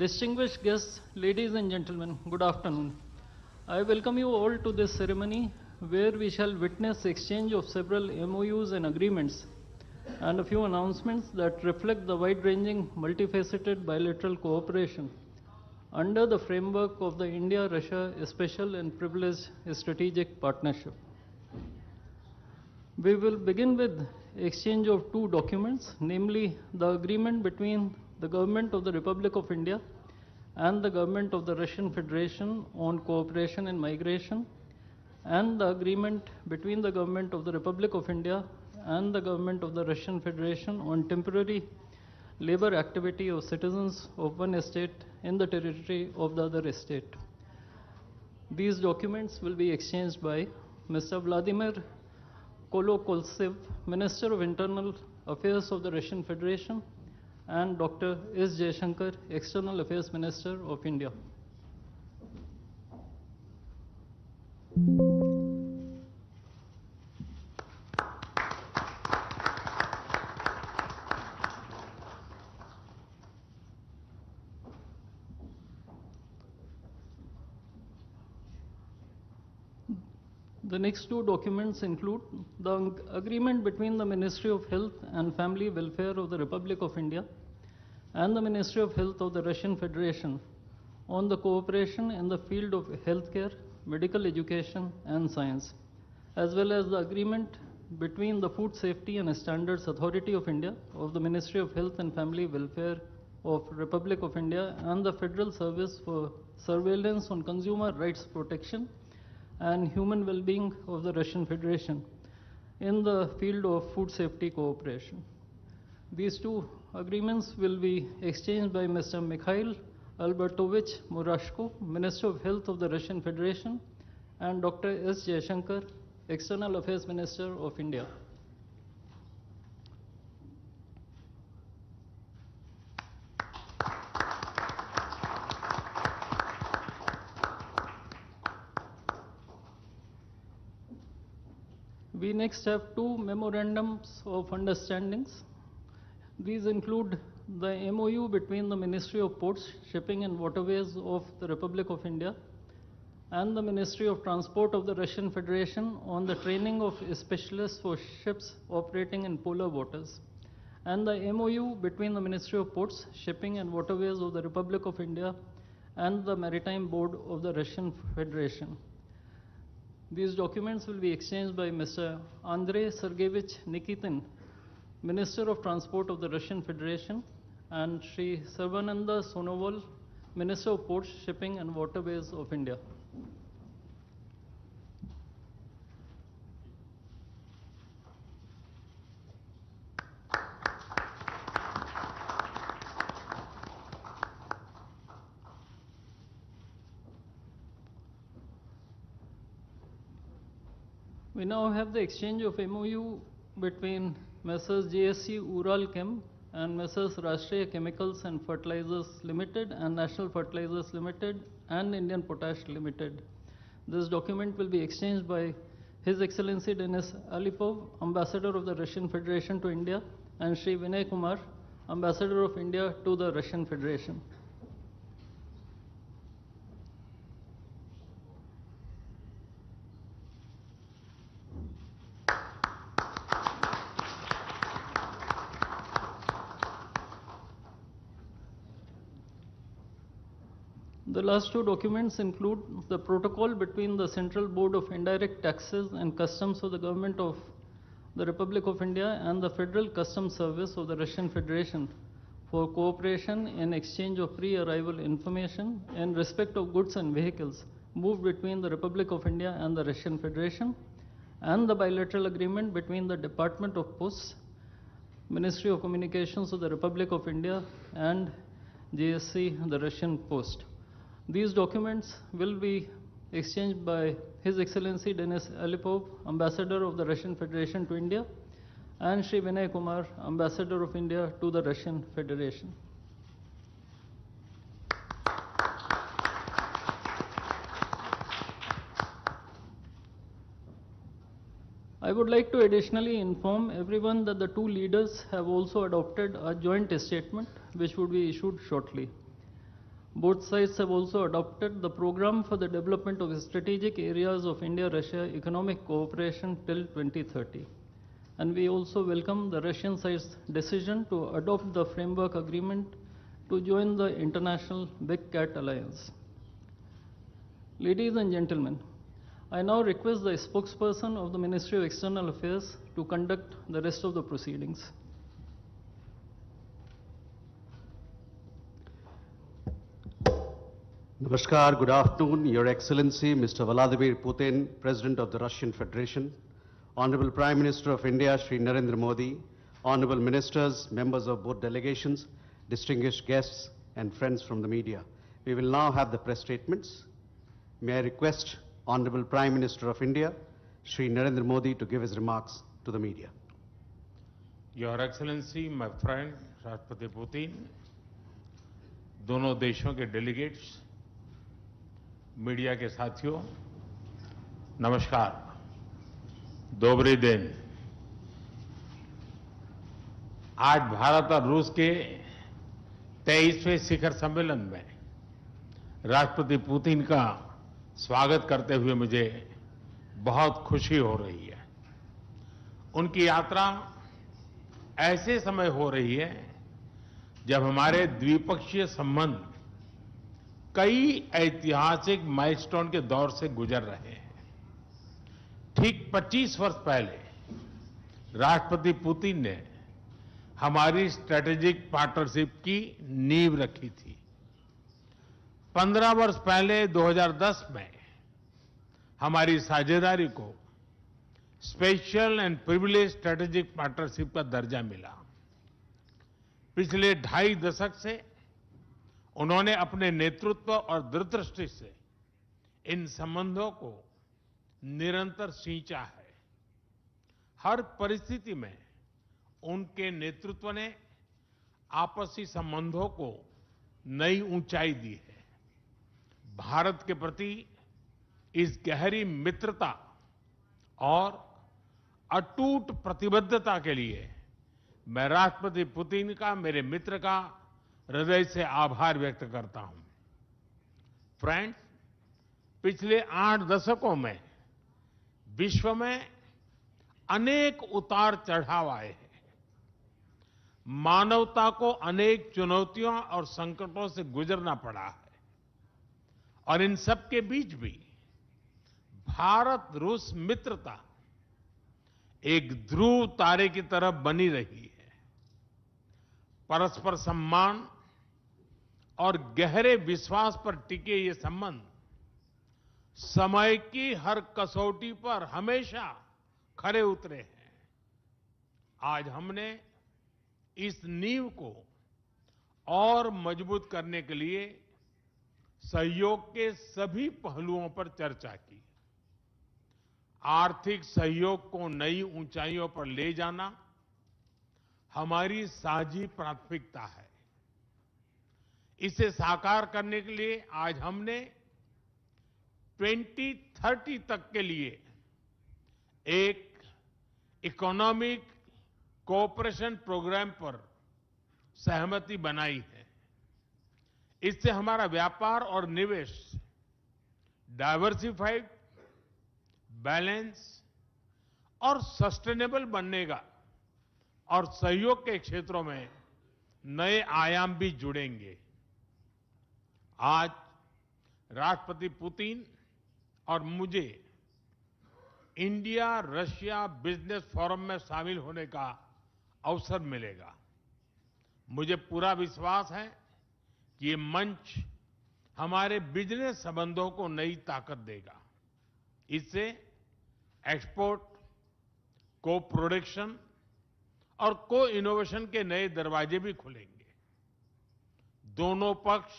Distinguished guests, ladies and gentlemen, good afternoon. I welcome you all to this ceremony where we shall witness exchange of several MOUs and agreements and a few announcements that reflect the wide-ranging, multifaceted bilateral cooperation under the framework of the India-Russia Special and Privileged Strategic Partnership. We will begin with exchange of two documents, namely the agreement between the Government of the Republic of India and the Government of the Russian Federation on cooperation in migration, and the agreement between the Government of the Republic of India and the Government of the Russian Federation on temporary labor activity of citizens of one state in the territory of the other state. These documents will be exchanged by Mr. Vladimir Kolokoltsev, Minister of Internal Affairs of the Russian Federation, and Dr. S. Jaishankar, External Affairs Minister of India. The next two documents include the agreement between the Ministry of Health and Family Welfare of the Republic of India and the Ministry of Health of the Russian Federation on the cooperation in the field of healthcare, medical education, and science, as well as the agreement between the Food Safety and Standards Authority of India of the Ministry of Health and Family Welfare of Republic of India and the Federal Service for Surveillance on Consumer Rights Protection and Human Well-being of the Russian Federation in the field of food safety cooperation. These two agreements will be exchanged by Mr. Mikhail Albertovich Murashko, Minister of Health of the Russian Federation, and Dr. S. Jaishankar, External Affairs Minister of India. We next have two memorandums of understandings. These include the MOU between the Ministry of Ports, Shipping and Waterways of the Republic of India and the Ministry of Transport of the Russian Federation on the training of specialists for ships operating in polar waters, and the MOU between the Ministry of Ports, Shipping and Waterways of the Republic of India and the Maritime Board of the Russian Federation. These documents will be exchanged by Mr. Andrei Sergeyevich Nikitin, Minister of Transport of the Russian Federation, and Sri Sarvananda Sonoval, Minister of Ports, Shipping and Waterways of India. We now have the exchange of MOU between Messrs. JSC Ural Chem and Messrs. Rashtriya Chemicals and Fertilizers Limited and National Fertilizers Limited and Indian Potash Limited. This document will be exchanged by His Excellency Denis Alipov, Ambassador of the Russian Federation to India, and Sri Vinay Kumar, Ambassador of India to the Russian Federation. The last two documents include the protocol between the Central Board of Indirect Taxes and Customs of the Government of the Republic of India and the Federal Customs Service of the Russian Federation for cooperation in exchange of pre-arrival information in respect of goods and vehicles moved between the Republic of India and the Russian Federation, and the bilateral agreement between the Department of Posts, Ministry of Communications of the Republic of India, and JSC, the Russian Post. These documents will be exchanged by His Excellency Denis Alipov, Ambassador of the Russian Federation to India, and Sri Vinay Kumar, Ambassador of India to the Russian Federation. I would like to additionally inform everyone that the two leaders have also adopted a joint statement which would be issued shortly. Both sides have also adopted the program for the development of strategic areas of India-Russia economic cooperation till 2030. And we also welcome the Russian side's decision to adopt the framework agreement to join the international Big Cat Alliance. Ladies and gentlemen, I now request the spokesperson of the Ministry of External Affairs to conduct the rest of the proceedings. Namaskar, good afternoon, Your Excellency, Mr. Vladimir Putin, President of the Russian Federation, Honorable Prime Minister of India, Shri Narendra Modi, Honorable Ministers, members of both delegations, distinguished guests, and friends from the media. We will now have the press statements. May I request Honorable Prime Minister of India, Shri Narendra Modi, to give his remarks to the media. Your Excellency, my friend, Rashtrapati Putin, दोनों देशों के delegates, media के साथियों, नमस्कार, दोबरे दिन। आज भारत और रूस के 23वें शिखर सम्मेलन में राष्ट्रपति पुतिन का स्वागत करते हुए मुझे बहुत खुशी हो रही है। उनकी यात्रा ऐसे समय हो रही है जब हमारे द्विपक्षीय संबंध कई ऐतिहासिक माइलस्टोन के दौर से गुजर रहे हैं। ठीक 25 वर्ष पहले राष्ट्रपति पुतिन ने हमारी स्ट्रेटेजिक पार्टनरशिप की नींव रखी थी। 15 वर्ष पहले 2010 में हमारी साझेदारी को special and privilege strategic partnership का दर्जा मिला। पिछले 2.5 दशक से उन्होंने अपने नेतृत्व और दूरदृष्टि से इन संबंधों को निरंतर सींचा है। हर परिस्थिति में उनके नेतृत्व ने आपसी संबंधों को नई ऊंचाई दी है। भारत के प्रति इस गहरी मित्रता और अटूट प्रतिबद्धता के लिए मैं राष्ट्रपति पुतिन का, मेरे मित्र का हृदय से आभार व्यक्त करता हूं। फ्रेंड्स, पिछले 8 दशकों में विश्व में अनेक उतार चढ़ाव आए हैं। मानवता को अनेक चुनौतियों और संकटों से गुजरना पड़ा है और इन सब के बीच भी भारत रूस मित्रता एक ध्रुव तारे की तरह बनी रही है। परस्पर सम्मान और गहरे विश्वास पर टिके ये संबंध समय की हर कसौटी पर हमेशा खरे उतरे हैं। आज हमने इस नींव को और मजबूत करने के लिए सहयोग के सभी पहलुओं पर चर्चा की। आर्थिक सहयोग को नई ऊंचाइयों पर ले जाना हमारी साझी प्राथमिकता है। इसे साकार करने के लिए आज हमने 2030 तक के लिए एक इकोनॉमिक कोऑपरेशन प्रोग्राम पर सहमति बनाई है। इससे हमारा व्यापार और निवेश डाइवर्सिफाइड, बैलेंस और सस्टेनेबल बनेगा और सहयोग के क्षेत्रों में नए आयाम भी जुड़ेंगे। आज राष्ट्रपति पुतिन और मुझे इंडिया रशिया बिजनेस फोरम में शामिल होने का अवसर मिलेगा। मुझे पूरा विश्वास है कि ये मंच हमारे बिजनेस संबंधों को नई ताकत देगा। इससे एक्सपोर्ट, को प्रोडक्शन और को इनोवेशन के नए दरवाजे भी खुलेंगे। दोनों पक्ष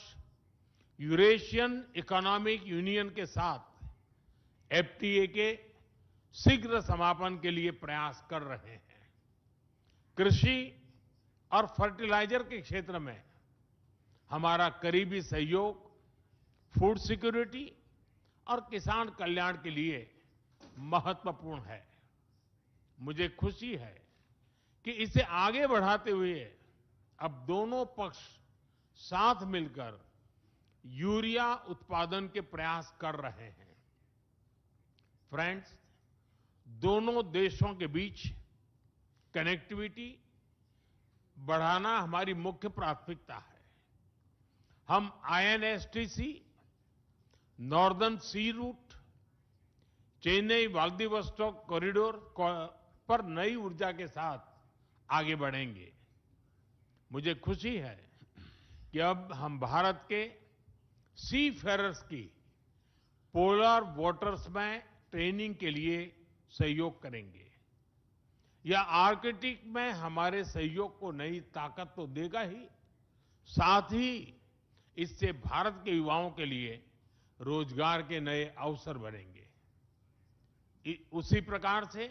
यूरेशियन इकोनॉमिक यूनियन के साथ एफटीए के शीघ्र समापन के लिए प्रयास कर रहे हैं। कृषि और फर्टिलाइजर के क्षेत्र में हमारा करीबी सहयोग फूड सिक्योरिटी और किसान कल्याण के लिए महत्वपूर्ण है। मुझे खुशी है कि इसे आगे बढ़ाते हुए अब दोनों पक्ष साथ मिलकर यूरिया उत्पादन के प्रयास कर रहे हैं। फ्रेंड्स, दोनों देशों के बीच कनेक्टिविटी बढ़ाना हमारी मुख्य प्राथमिकता है। हम आईएनएसटीसी, नॉर्दर्न सी रूट, चेन्नई व्लादिवोस्टोक कॉरिडोर पर नई ऊर्जा के साथ आगे बढ़ेंगे। मुझे खुशी है कि अब हम भारत के सी फेरर्स की पोलर वाटर्स में ट्रेनिंग के लिए सहयोग करेंगे। यह आर्कटिक में हमारे सहयोग को नई ताकत तो देगा ही, साथ ही इससे भारत के युवाओं के लिए रोजगार के नए अवसर बनेंगे। उसी प्रकार से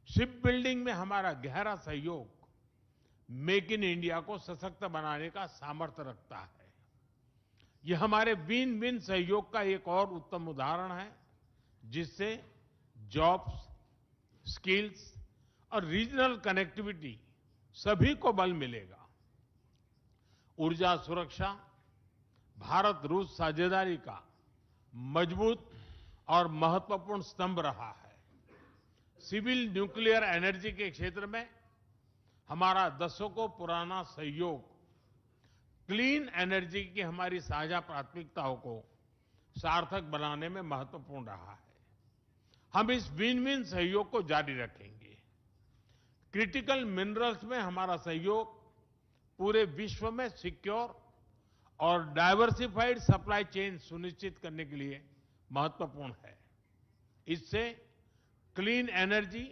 शिप बिल्डिंग में हमारा गहरा सहयोग मेक इन इंडिया को सशक्त बनाने का सामर्थ्य रखता है। यह हमारे विन विन सहयोग का एक और उत्तम उदाहरण है, जिससे जॉब्स, स्किल्स और रीजनल कनेक्टिविटी सभी को बल मिलेगा। ऊर्जा सुरक्षा भारत रूस साझेदारी का मजबूत और महत्वपूर्ण स्तंभ रहा है। सिविल न्यूक्लियर एनर्जी के क्षेत्र में हमारा दशकों पुराना सहयोग क्लीन एनर्जी की हमारी साझा प्राथमिकताओं को सार्थक बनाने में महत्वपूर्ण रहा है। हम इस विन विन सहयोग को जारी रखेंगे। क्रिटिकल मिनरल्स में हमारा सहयोग पूरे विश्व में सिक्योर और डाइवर्सिफाइड सप्लाई चेन सुनिश्चित करने के लिए महत्वपूर्ण है। इससे क्लीन एनर्जी,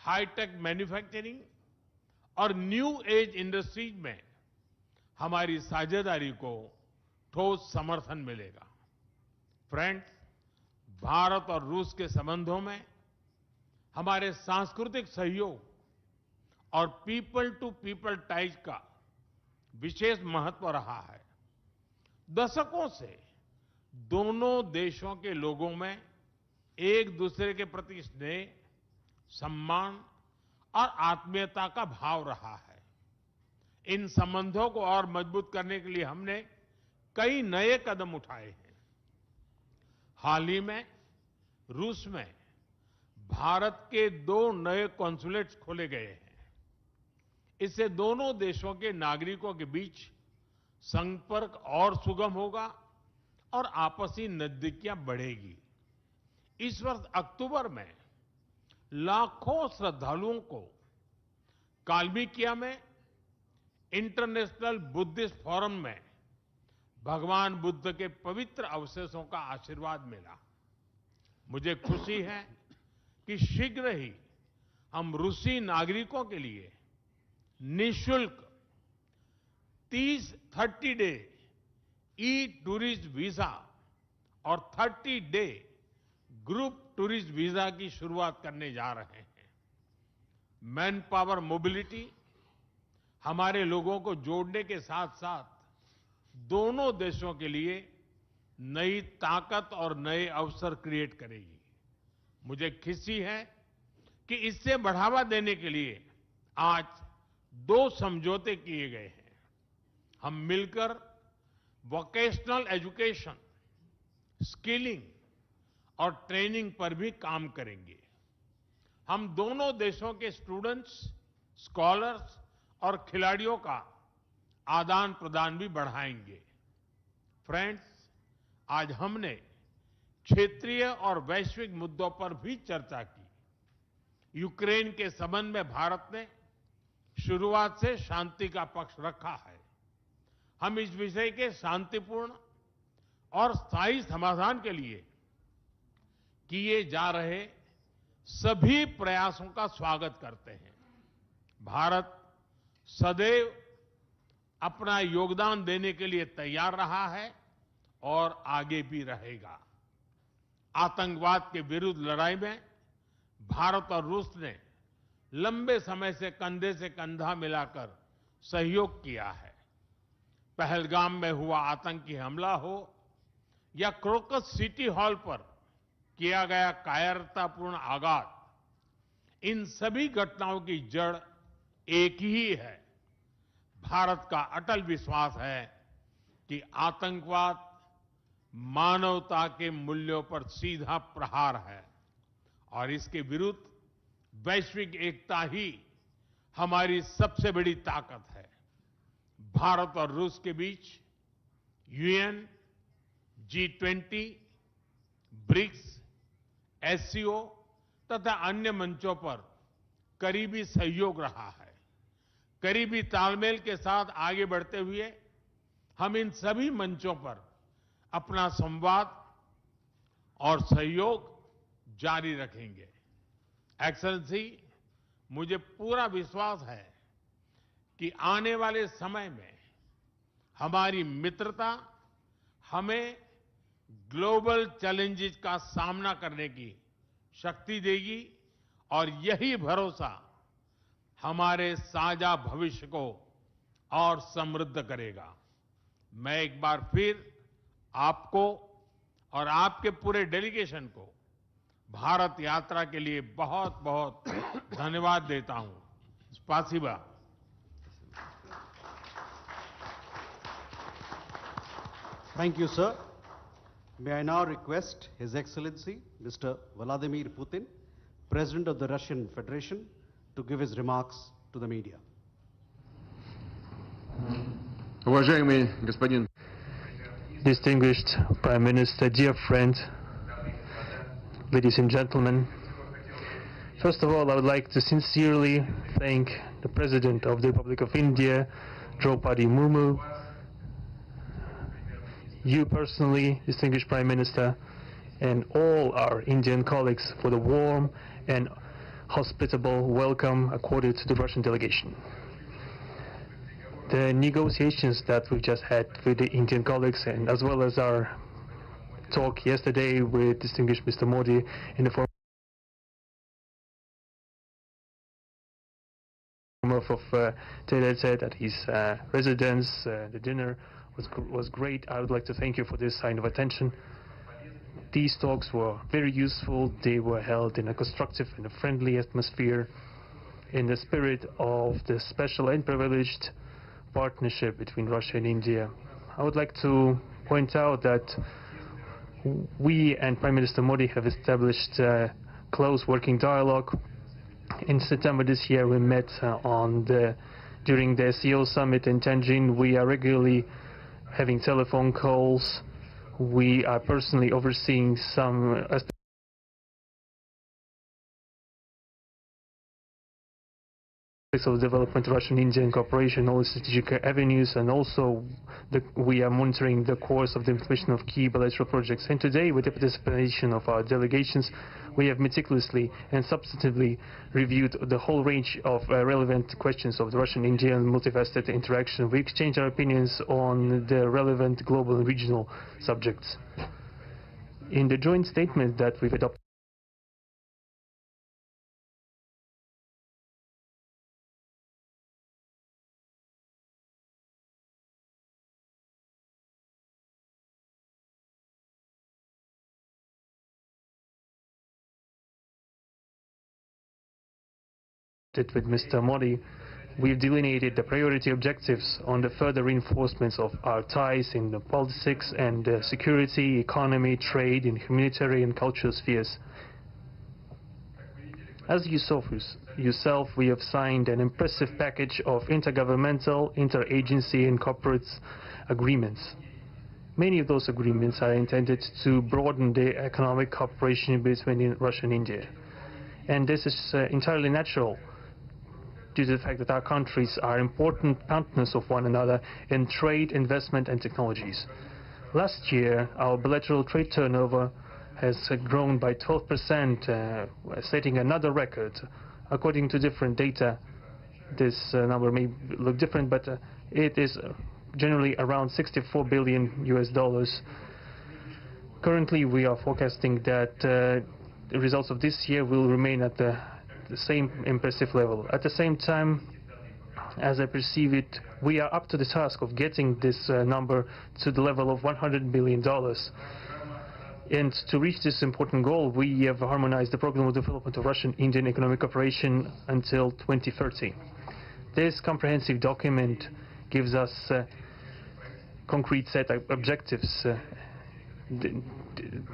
हाईटेक मैन्युफैक्चरिंग और न्यू एज इंडस्ट्रीज में हमारी साझेदारी को ठोस समर्थन मिलेगा। फ्रेंड्स, भारत और रूस के संबंधों में हमारे सांस्कृतिक सहयोग और पीपल टू पीपल टाइज का विशेष महत्व रहा है। दशकों से दोनों देशों के लोगों में एक दूसरे के प्रति स्नेह, सम्मान और आत्मीयता का भाव रहा है। इन संबंधों को और मजबूत करने के लिए हमने कई नए कदम उठाए हैं। हाल ही में रूस में भारत के 2 नए कॉन्सुलेट्स खोले गए हैं। इससे दोनों देशों के नागरिकों के बीच संपर्क और सुगम होगा और आपसी नजदीकियां बढ़ेगी। इस वर्ष अक्टूबर में लाखों श्रद्धालुओं को काल्मिकिया में इंटरनेशनल बुद्धिस्ट फोरम में भगवान बुद्ध के पवित्र अवशेषों का आशीर्वाद मिला। मुझे खुशी है कि शीघ्र ही हम रूसी नागरिकों के लिए निःशुल्क 30 डे ई टूरिस्ट वीजा और 30 डे ग्रुप टूरिस्ट वीजा की शुरुआत करने जा रहे हैं। मैन पावर मोबिलिटी हमारे लोगों को जोड़ने के साथ साथ दोनों देशों के लिए नई ताकत और नए अवसर क्रिएट करेगी। मुझे खुशी है कि इससे बढ़ावा देने के लिए आज 2 समझौते किए गए हैं। हम मिलकर वोकेशनल एजुकेशन, स्किलिंग और ट्रेनिंग पर भी काम करेंगे। हम दोनों देशों के स्टूडेंट्स, स्कॉलर्स और खिलाड़ियों का आदान प्रदान भी बढ़ाएंगे। फ्रेंड्स, आज हमने क्षेत्रीय और वैश्विक मुद्दों पर भी चर्चा की। यूक्रेन के संबंध में भारत ने शुरुआत से शांति का पक्ष रखा है। हम इस विषय के शांतिपूर्ण और स्थायी समाधान के लिए किए जा रहे सभी प्रयासों का स्वागत करते हैं। भारत सदैव अपना योगदान देने के लिए तैयार रहा है और आगे भी रहेगा। आतंकवाद के विरुद्ध लड़ाई में भारत और रूस ने लंबे समय से कंधा मिलाकर सहयोग किया है। पहलगाम में हुआ आतंकी हमला हो या क्रोकस सिटी हॉल पर किया गया कायरतापूर्ण आघात, इन सभी घटनाओं की जड़ एक ही है। भारत का अटल विश्वास है कि आतंकवाद मानवता के मूल्यों पर सीधा प्रहार है और इसके विरुद्ध वैश्विक एकता ही हमारी सबसे बड़ी ताकत है। भारत और रूस के बीच यूएन, G20, ब्रिक्स, एससीओ तथा अन्य मंचों पर करीबी सहयोग रहा है। करीबी तालमेल के साथ आगे बढ़ते हुए हम इन सभी मंचों पर अपना संवाद और सहयोग जारी रखेंगे। एक्सेलेंसी, मुझे पूरा विश्वास है कि आने वाले समय में हमारी मित्रता हमें ग्लोबल चैलेंजेस का सामना करने की शक्ति देगी और यही भरोसा हमारे साझा भविष्य को और समृद्ध करेगा। मैं एक बार फिर आपको और आपके पूरे डेलीगेशन को भारत यात्रा के लिए बहुत बहुत धन्यवाद देता हूं। स्पासिबा। Thank you, sir. May I now request His Excellency, Mr. Vladimir Putin, President of the Russian Federation, to give his remarks to the media. Уважаемый господин Distinguished Prime Minister, dear friend, ladies and gentlemen, first of all, I would like to sincerely thank the President of the Republic of India, Draupadi Murmu, you personally, distinguished Prime Minister, and all our Indian colleagues for the warm and hospitable welcome accorded to the Russian delegation. The negotiations that we've just had with the Indian colleagues, and as well as our talk yesterday with distinguished Mr. Modi in the form of tete-a-tete at his residence, the dinner was great. I would like to thank you for this sign of attention. These talks were very useful. They were held in a constructive and a friendly atmosphere in the spirit of the special and privileged partnership between Russia and India. I would like to point out that we and Prime Minister Modi have established a close working dialogue. In September this year we met during the SEO summit in Tianjin. We are regularly having telephone calls. We are personally overseeing some aspects of development, Russian-Indian cooperation, all the strategic avenues, and also we are monitoring the course of the implementation of key bilateral projects. And today, with the participation of our delegations, we have meticulously and substantively reviewed the whole range of relevant questions of the Russian-Indian multifaceted interaction. We exchange our opinions on the relevant global and regional subjects. In the joint statement that we've adopted with Mr. Modi, we've delineated the priority objectives on the further reinforcements of our ties in the politics and security, economy, trade, and humanitarian and cultural spheres. As you saw yourself, we have signed an impressive package of intergovernmental, interagency, and corporate agreements. Many of those agreements are intended to broaden the economic cooperation between Russia and India. And this is entirely natural, due to the fact that our countries are important partners of one another in trade, investment, and technologies. Last year, our bilateral trade turnover has grown by 12%, setting another record. According to different data, this number may look different, but it is generally around $64 billion US. Currently, we are forecasting that the results of this year will remain at the same impressive level. At the same time, as I perceive it, we are up to the task of getting this number to the level of $100 billion. And to reach this important goal, we have harmonized the program of development of Russian-Indian economic cooperation until 2030. This comprehensive document gives us concrete set of objectives. The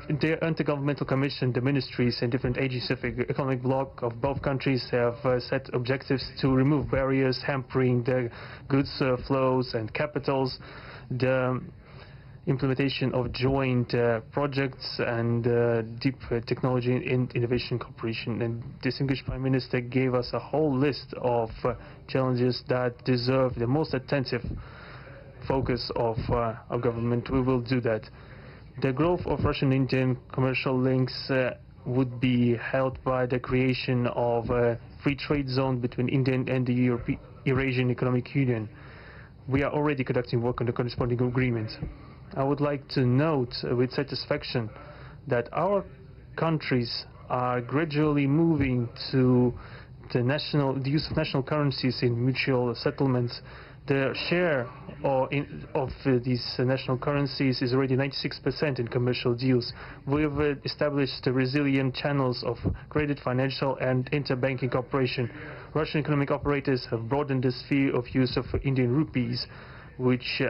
Intergovernmental Commission, the ministries and different agencies of the economic bloc of both countries have set objectives to remove barriers hampering the goods flows and capitals, the implementation of joint projects and deep technology and innovation cooperation. And distinguished Prime Minister gave us a whole list of challenges that deserve the most attentive focus of our government. We will do that. The growth of Russian-Indian commercial links would be helped by the creation of a free trade zone between India and the Eurasian Economic Union. We are already conducting work on the corresponding agreement. I would like to note with satisfaction that our countries are gradually moving to the use of national currencies in mutual settlements. The share of these national currencies is already 96% in commercial deals. We have established resilient channels of credit, financial and interbanking cooperation. Russian economic operators have broadened the sphere of use of Indian rupees, which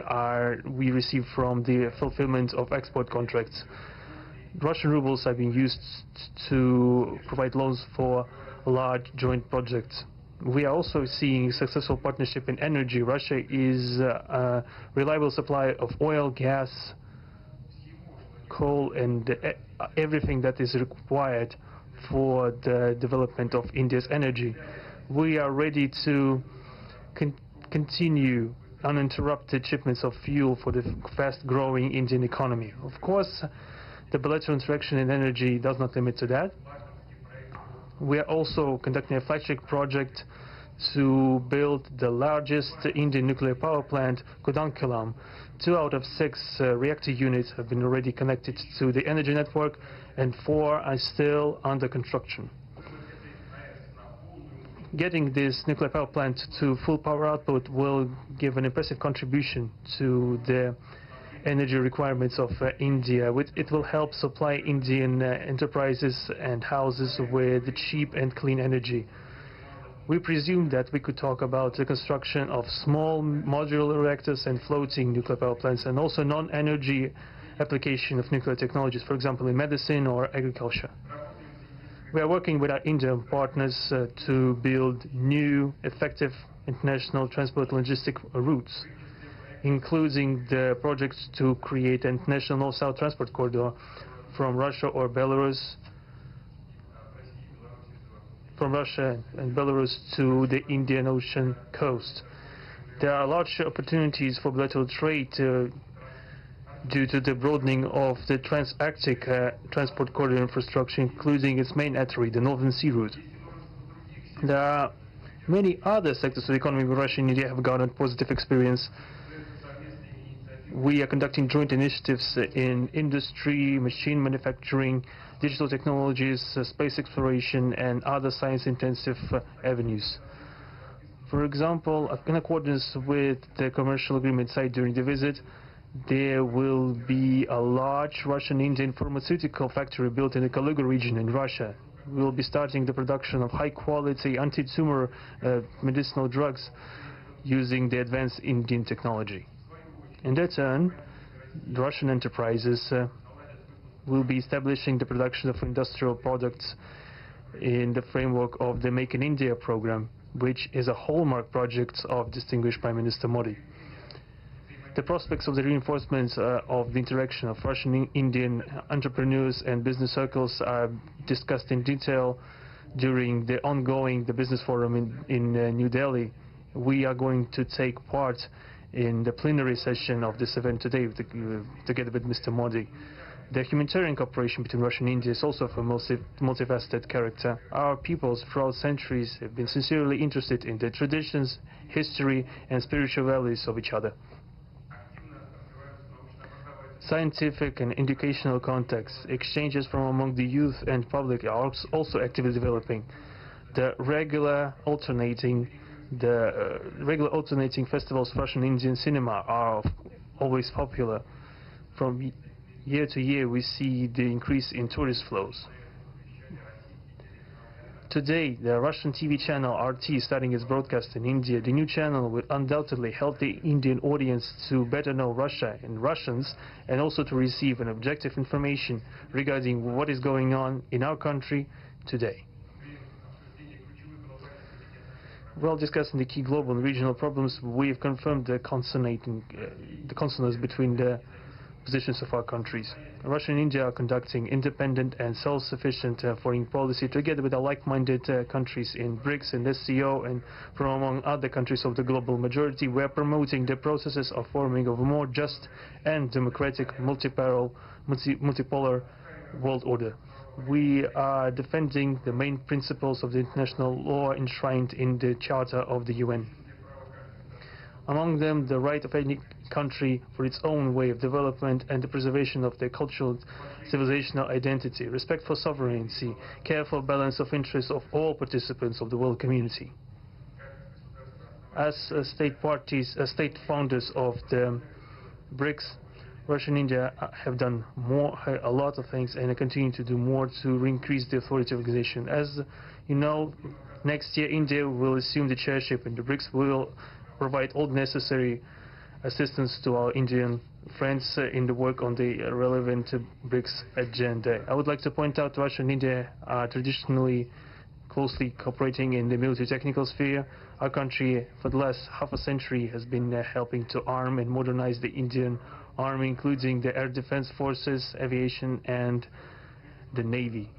we receive from the fulfillment of export contracts. Russian rubles are being used to provide loans for large joint projects. We are also seeing successful partnership in energy. Russia is a reliable supplier of oil, gas, coal and everything that is required for the development of India's energy. We are ready to continue uninterrupted shipments of fuel for the fast-growing Indian economy. Of course, the bilateral interaction in energy does not limit to that. We are also conducting a flagship project to build the largest Indian nuclear power plant, Kudankulam. 2 out of 6 reactor units have been already connected to the energy network and 4 are still under construction. Getting this nuclear power plant to full power output will give an impressive contribution to the energy requirements of India. It will help supply Indian enterprises and houses with cheap and clean energy. We presume that we could talk about the construction of small modular reactors and floating nuclear power plants, and also non-energy application of nuclear technologies, for example in medicine or agriculture. We are working with our Indian partners to build new, effective international transport logistic routes, including the projects to create an international north-south transport corridor from Russia and Belarus to the Indian Ocean coast. There are large opportunities for bilateral trade due to the broadening of the trans-Arctic transport corridor infrastructure, including its main artery, the Northern Sea Route. There are many other sectors of the economy where Russia and India have garnered positive experience. We are conducting joint initiatives in industry, machine manufacturing, digital technologies, space exploration, and other science-intensive avenues. For example, in accordance with the commercial agreement signed during the visit, there will be a large Russian-Indian pharmaceutical factory built in the Kaluga region in Russia. We will be starting the production of high-quality anti-tumor medicinal drugs using the advanced Indian technology. In their turn, the Russian enterprises will be establishing the production of industrial products in the framework of the Make in India program, which is a hallmark project of distinguished Prime Minister Modi. The prospects of the reinforcement of the interaction of Russian-Indian entrepreneurs and business circles are discussed in detail during the ongoing Business Forum in New Delhi. We are going to take part in the plenary session of this event today together with Mr. Modi. The humanitarian cooperation between Russia and India is also of a multifaceted character. Our peoples throughout centuries have been sincerely interested in the traditions, history and spiritual values of each other. Scientific and educational contacts, exchanges from among the youth and public are also actively developing. The regular alternating festivals of Russian Indian cinema are always popular. From year to year we see the increase in tourist flows. Today, the Russian TV channel RT is starting its broadcast in India. The new channel will undoubtedly help the Indian audience to better know Russia and Russians, and also to receive an objective information regarding what is going on in our country today. While discussing the key global and regional problems, we have confirmed the consonance between the positions of our countries. Russia and India are conducting independent and self-sufficient foreign policy together with the like-minded countries in BRICS and SCO, and from among other countries of the global majority. We are promoting the processes of forming of a more just and democratic multipolar world order. We are defending the main principles of the international law enshrined in the Charter of the UN. Among them, the right of any country for its own way of development and the preservation of their cultural civilizational identity, respect for sovereignty, careful balance of interests of all participants of the world community. As state founders of the BRICS, Russia and India have done a lot of things, and continue to do more to increase the authority of organization. As you know, next year India will assume the chairship, and the BRICS will provide all necessary assistance to our Indian friends in the work on the relevant BRICS agenda. I would like to point out Russia and India are traditionally closely cooperating in the military technical sphere. Our country, for the last half a century, has been helping to arm and modernize the Indian Army, including the air defense forces, aviation, and the Navy.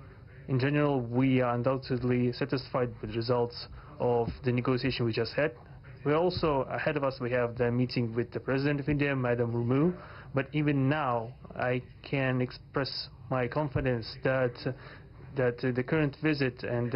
In general, we are undoubtedly satisfied with the results of the negotiation we just had. We also, ahead of us, we have the meeting with the President of India, Madam Murmu. But even now, I can express my confidence that the current visit and